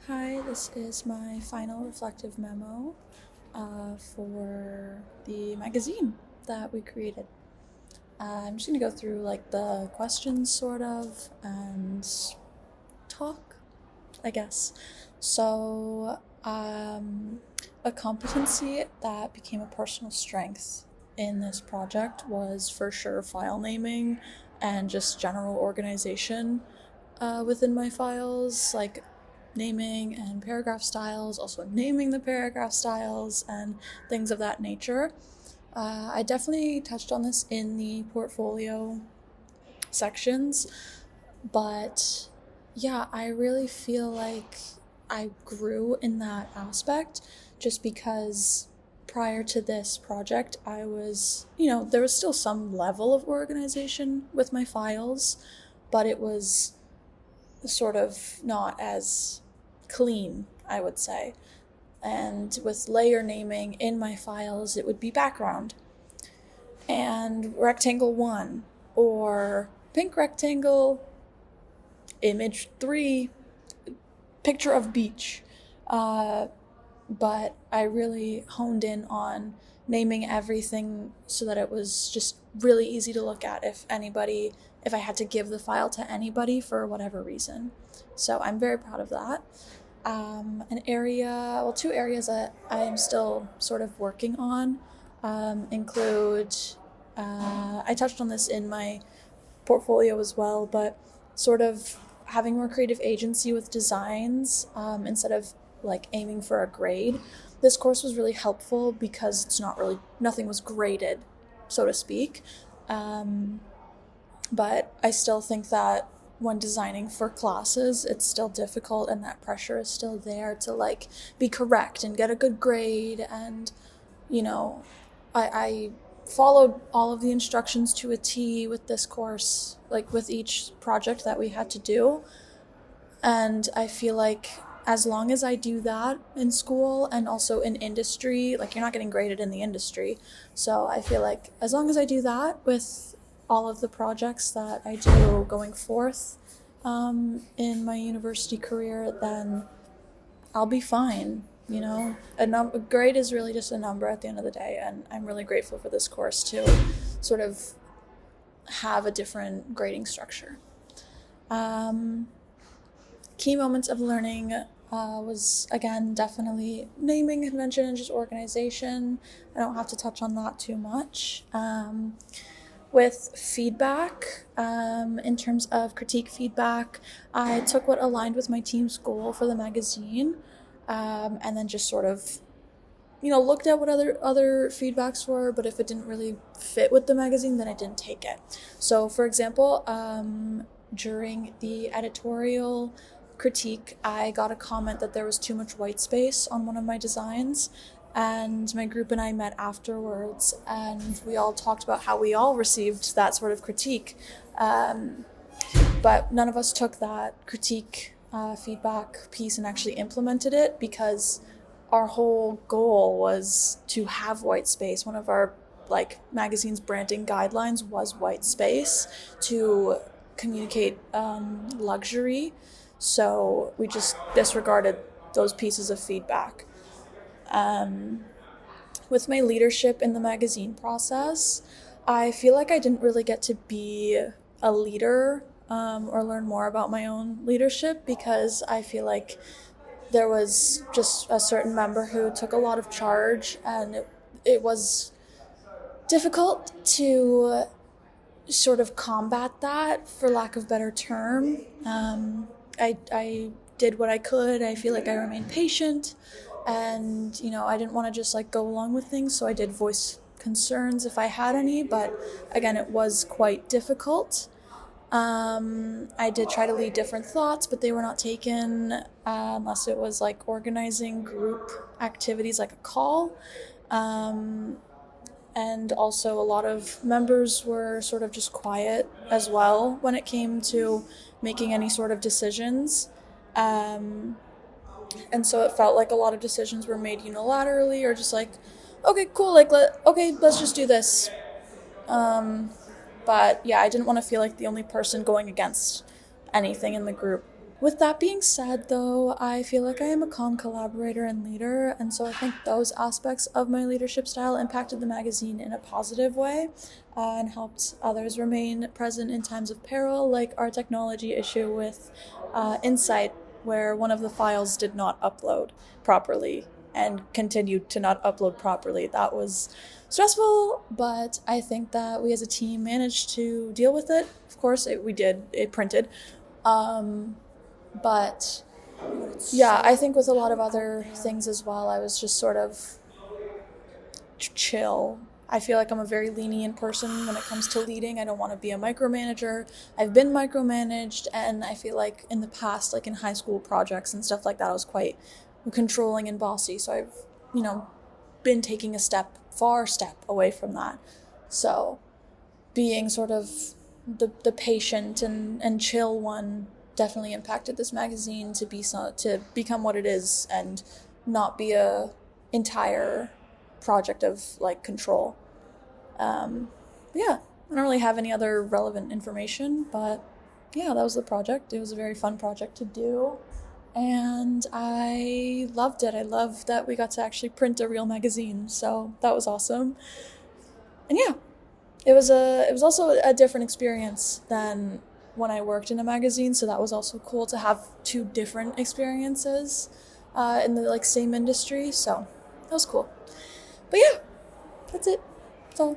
Hi, this is my final reflective memo for the magazine that we created. I'm just gonna go through like the questions, sort of, and talk, I guess. So, a competency that became a personal strength in this project was for sure file naming and just general organization within my files, like naming and paragraph styles, also naming the paragraph styles and things of that nature. I definitely touched on this in the portfolio sections, but yeah, I really feel like I grew in that aspect just because prior to this project, I was, there was still some level of organization with my files, but it was sort of not as clean, I would say. And with layer naming in my files, it would be background and rectangle 1 or pink rectangle, image 3, picture of beach. But I really honed in on naming everything so that it was just really easy to look at if I had to give the file to anybody for whatever reason. So I'm very proud of that. Two areas that I am still sort of working on include, I touched on this in my portfolio as well, but sort of having more creative agency with designs instead of like aiming for a grade. This course was really helpful because nothing was graded, so to speak. But I still think that when designing for classes, it's still difficult and that pressure is still there to like be correct and get a good grade. And, you know, I followed all of the instructions to a T with this course, like with each project that we had to do. And I feel like as long as I do that in school and also in industry, like you're not getting graded in the industry. So I feel like as long as I do that with all of the projects that I do going forth in my university career, then I'll be fine. A grade is really just a number at the end of the day, and I'm really grateful for this course to sort of have a different grading structure. Key moments of learning was, again, definitely naming convention and just organization. I don't have to touch on that too much. With feedback, in terms of critique feedback, I took what aligned with my team's goal for the magazine, and then just sort of, looked at what other feedbacks were, but if it didn't really fit with the magazine, then I didn't take it. So, for example, during the editorial critique, I got a comment that there was too much white space on one of my designs, and my group and I met afterwards, and we all talked about how we all received that sort of critique, but none of us took that critique feedback piece and actually implemented it because our whole goal was to have white space. One of our magazine's branding guidelines was white space to communicate luxury. So we just disregarded those pieces of feedback. With my leadership in the magazine process, I feel like I didn't really get to be a leader or learn more about my own leadership because I feel like there was just a certain member who took a lot of charge, and it was difficult to sort of combat that, for lack of a better term. I did what I could. I feel like I remained patient, and I didn't want to just go along with things, so I did voice concerns if I had any, but again, it was quite difficult. I did try to lead different thoughts, but they were not taken unless it was organizing group activities like a call. And also a lot of members were sort of just quiet as well when it came to making any sort of decisions. And so it felt like a lot of decisions were made unilaterally or just okay, cool, let's just do this. But yeah, I didn't want to feel like the only person going against anything in the group. With that being said, though, I feel like I am a calm collaborator and leader, and so I think those aspects of my leadership style impacted the magazine in a positive way and helped others remain present in times of peril, like our technology issue with Insight, where one of the files did not upload properly and continued to not upload properly. That was stressful, but I think that we as a team managed to deal with it. Of course, we did, it printed. But yeah, I think with a lot of other things as well, I was just sort of chill. I feel like I'm a very lenient person when it comes to leading. I don't want to be a micromanager. I've been micromanaged, and I feel like in the past, like in high school projects and stuff like that, I was quite controlling and bossy. So I've, been taking a far step away from that. So being sort of the patient and chill one definitely impacted this magazine to become what it is and not be a entire project of like control. Yeah, I don't really have any other relevant information, but yeah, that was the project. It was a very fun project to do, and I loved it. I loved that we got to actually print a real magazine, so that was awesome. And yeah, it was also a different experience than when I worked in a magazine, so that was also cool to have two different experiences in the like same industry. So that was cool. But yeah, that's it. That's all.